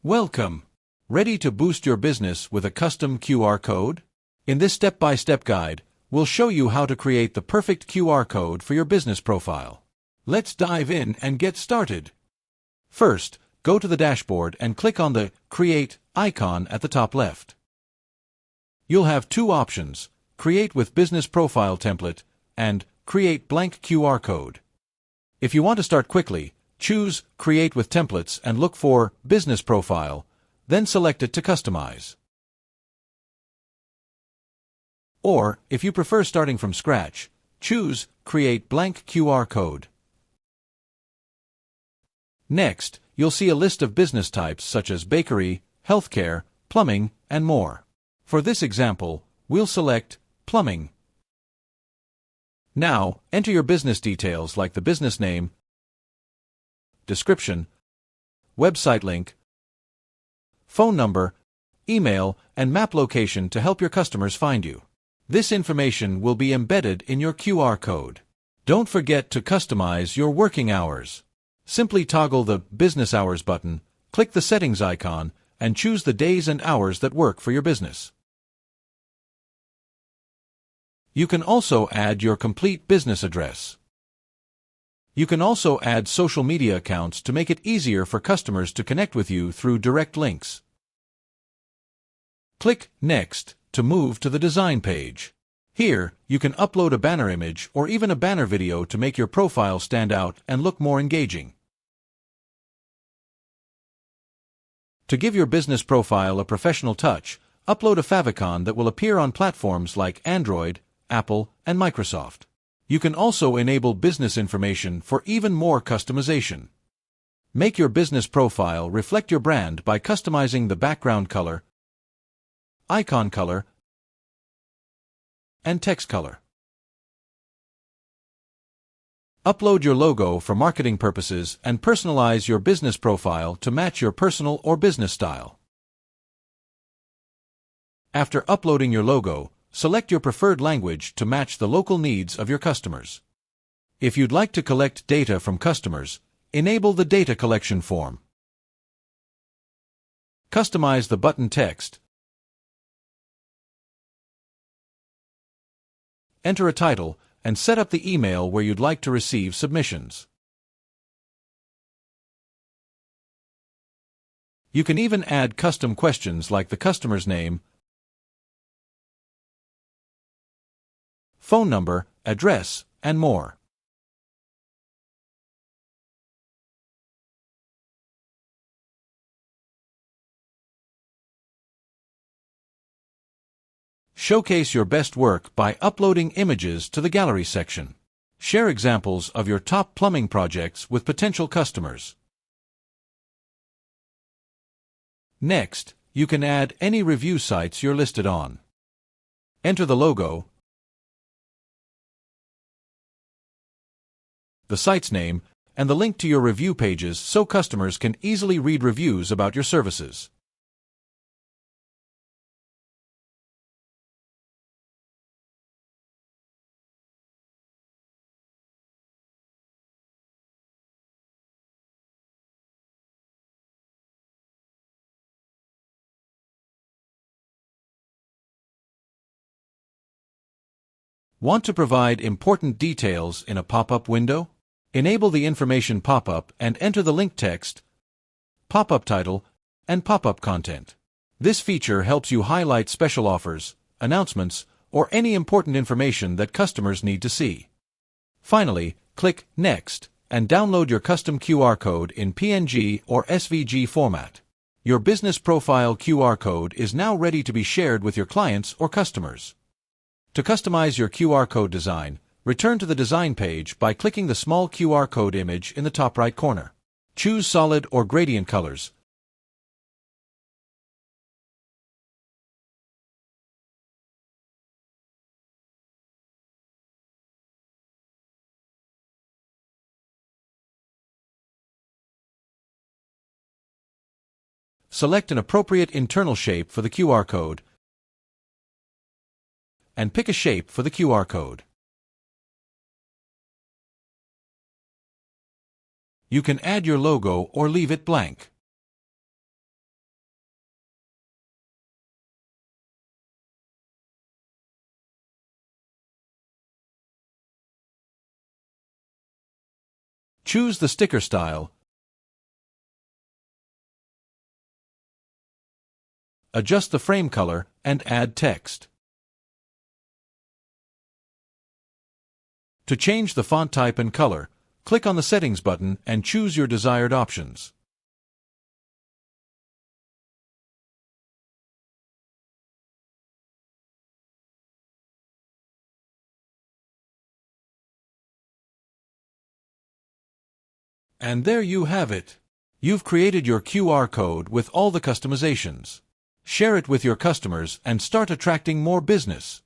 Welcome! Ready to boost your business with a custom QR code? In this step-by-step guide, we'll show you how to create the perfect QR code for your business profile. Let's dive in and get started. First, go to the dashboard and click on the Create icon at the top left. You'll have two options: Create with Business Profile Template and Create Blank QR Code. If you want to start quickly, choose Create with Templates and look for Business Profile, then select it to customize. Or, if you prefer starting from scratch, choose Create Blank QR Code. Next, you'll see a list of business types such as bakery, healthcare, plumbing, and more. For this example, we'll select Plumbing. Now, enter your business details like the business name, description, website link, phone number, email, and map location to help your customers find you. This information will be embedded in your QR code. Don't forget to customize your working hours. Simply toggle the Business Hours button, click the Settings icon, and choose the days and hours that work for your business. You can also add your complete business address. You can also add social media accounts to make it easier for customers to connect with you through direct links. Click Next to move to the design page. Here, you can upload a banner image or even a banner video to make your profile stand out and look more engaging. To give your business profile a professional touch, upload a favicon that will appear on platforms like Android, Apple, and Microsoft. You can also enable business information for even more customization. Make your business profile reflect your brand by customizing the background color, icon color, and text color. Upload your logo for marketing purposes and personalize your business profile to match your personal or business style. After uploading your logo, select your preferred language to match the local needs of your customers. If you'd like to collect data from customers, enable the data collection form. Customize the button text. Enter a title, and set up the email where you'd like to receive submissions. You can even add custom questions like the customer's name, phone number, address, and more. Showcase your best work by uploading images to the gallery section. Share examples of your top plumbing projects with potential customers. Next, you can add any review sites you're listed on. Enter the logo, the site's name, and the link to your review pages so customers can easily read reviews about your services. Want to provide important details in a pop-up window? Enable the information pop-up and enter the link text, pop-up title, and pop-up content. This feature helps you highlight special offers, announcements, or any important information that customers need to see. Finally, click Next and download your custom QR code in PNG or SVG format. Your business profile QR code is now ready to be shared with your clients or customers. To customize your QR code design, return to the design page by clicking the small QR code image in the top right corner. Choose solid or gradient colors. Select an appropriate internal shape for the QR code and pick a shape for the QR code. You can add your logo or leave it blank. Choose the sticker style. Adjust the frame color and add text. To change the font type and color, click on the Settings button and choose your desired options. And there you have it. You've created your QR code with all the customizations. Share it with your customers and start attracting more business.